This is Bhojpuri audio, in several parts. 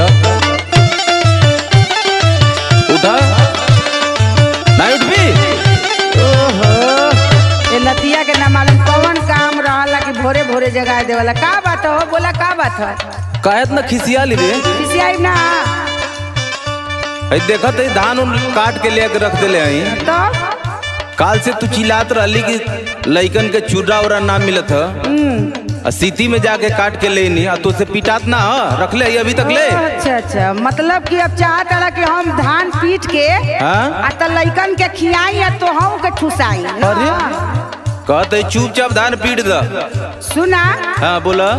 उठा उठा नहीं उठ भी। ओहो ये नतिया के ना मालूम कौन काम रहला कि भोरे भोरे जगा देवला। का बात हो बोला का बात है? कहत ना खिसिया ली रे खिसियाई ना। देखत है धान उन काट के ले रख दिले आई तो काल से तू चिल्लात रहली कि लइकन के चूड़ा उड़ा ना मिलत है सीती में जाके काट के लेनी तो से पिटात ना रख ले अभी तक ले। अच्छा अच्छा मतलब कि अब चाहत रहा कि हम धान पीट के तो लइकन के खियाई तो हम के ठुसाई। अरे कहते चुपचाप धान पीट द। सुना हाँ बोला।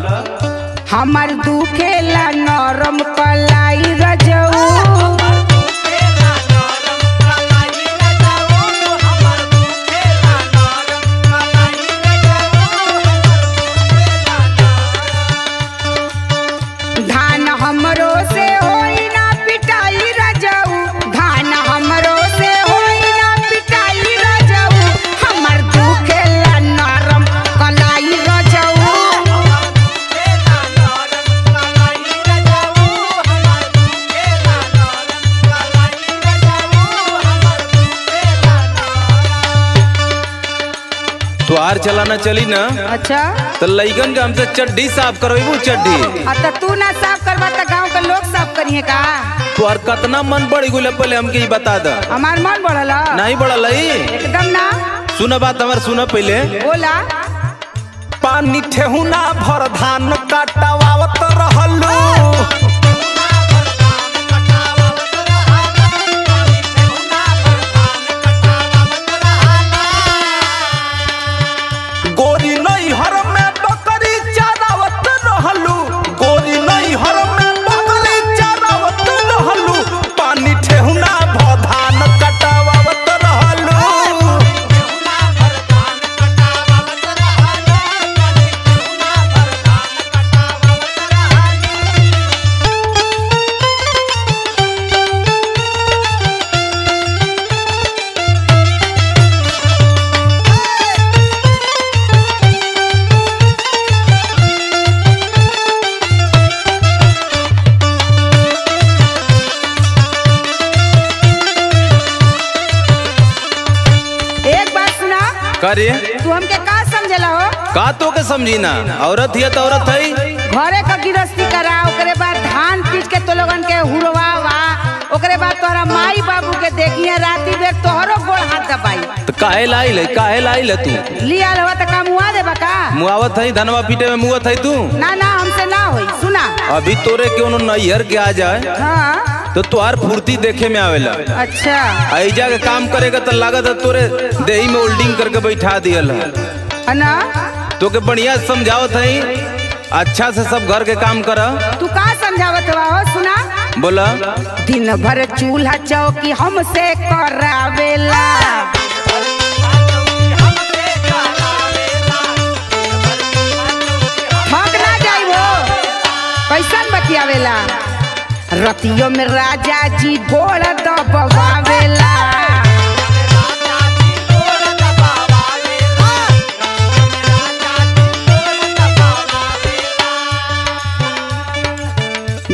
हमार दुखेला नरम कलाई रजऊ धान हमरो से होई ना पिटाई रजऊ धान हमरो से होई ना पिटाई रजऊ हमार दुखेला नरम कलाई रजऊ। तो आर चलाना चली ना। अच्छा तो लइकन के हमसे चड्डी साफ करवेबू चड्डी। अच्छा तू ना साफ करवा तो गांव के लोग साफ करिए का? तो आर कतना मन बढ़ गुले पहले हमके ही बता द। हमार मन बढ़ल नहीं बढ़ल एकदम ना। सुना बात हमार सुना पहले बोला। पानी ठेहुना भर धान काटावत रहलू गोरी नहीं हर में बकरी चरावत रहलू गोरी नहीं हर में बकरी चरावत रहलू पानी ठेहुना भर धान काटावत रहलू। करे तू हमके का समझला हो? का तो के समझी ना औरत ही तो औरत है। घरे का गिरस्ती करा ओकरे बाद धान पीट के तो लोगन के हुरवावा ओकरे बाद तोरा माई बाबू के देखिए राती बेर तोहरो गोड़ हाथ दबाई। तो काहे लाई ले तू लिया लवा त का मुआ देबा का? मुआवत है धनवा पीटे में मुआवत है तू ना ना हमसे ना होई। सुना अभी तोरे क्यों नैहर के आ जाए हाँ तो तुहार फुर्ती देखे में आवेला। अच्छा ऐजा के काम करेगा तो लागत है तोरे देही में होल्डिंग करके बैठा दियल है ना। तो के बढ़िया समझावत है अच्छा से सब घर के काम कर। तू का समझावत हो? सुना बोला। दिन भर चूल्हा चौकी हमसे करावेला थक ना जाइबो कैसन बतियावेला रतियों में राजा जी गोड़ दबावेला।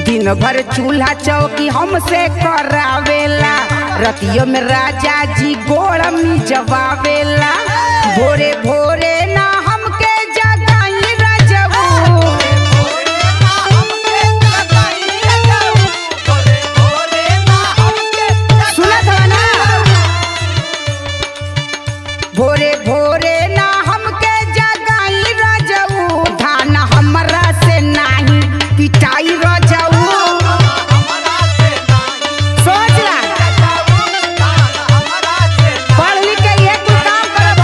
दिन भर चूल्हा चौकी हमसे करावेला रतियों में राजा जी गोड़ में जवावेला भोरे भोरे ना हमके जगाई रजऊ सुनत हो ना भोरे भोरे ना हमके जगाई रजऊ धान हमरा से नाही पिटाई रजऊ। पढ़ लिख के ये कुल काम करब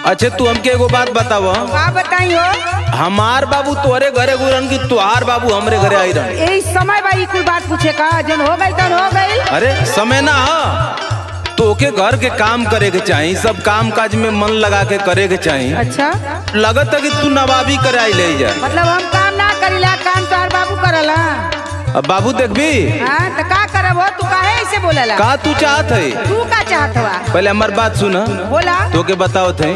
अच्छा तू हमके एगो बात बताव। का बताई हो? हमार बाबू तोहरे घरे गुरन की तुहार बाबू हमरे घरे आई रहन। यही समय भाई कुल बात पूछे का जन हो गई तन हो गई। अरे समय ना तोके घर के काम करे के चाहिए, सब काम काज में मन लगा के करे के चाहिए। अच्छा लगत है कि तू नवाबी करे आई ले जा। मतलब हम काम ना करीला, काम तोहार बाबू करला। अब बाबू देखबी हां तो का करब हो? तू काहे ऐसे बोलला? का तू चाहत है? तू का चाहत हवा? पहले हमार बात सुना। बोला। तोके बताओ थे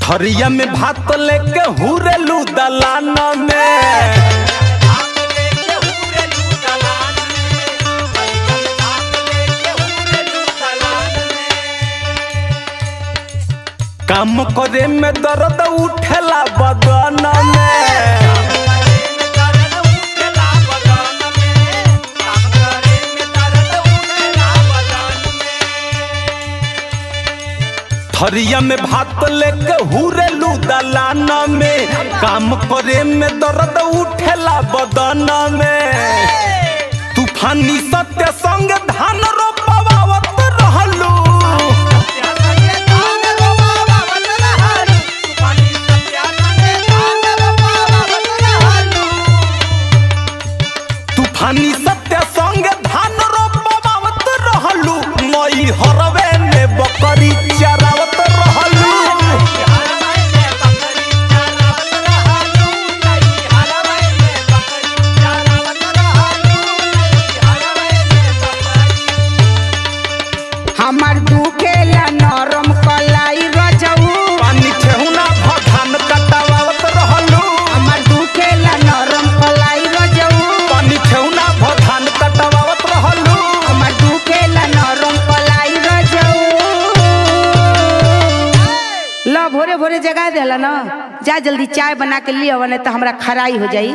थरिया में भात लेके हुरेलू दलान में, काम करे में दर्द उठेला बदन में, थरिया में भात लेके हुरेलू दलान में, काम करे में दर्द उठेला बदन में। तूफानी सत्य संग धान रोपवावत रहलू, तूफानी सत्य संग धान रोपवावत रहलू, मई हरवे में बकरी चरावत रहलू। हमार दुखेला नरम कलाई रजऊ, पानी ठेहुना धान कटावत रहलू। हमार दुखेला नरम कलाई रजऊ, पानी ठेहुना धान कटावत रहलू। हमार दुखेला नरम कलाई रजऊ। लो भोरे भोरे जगा देला ना, जा जल्दी चाय बना के लिए, तो हमरा खराई हो जाई।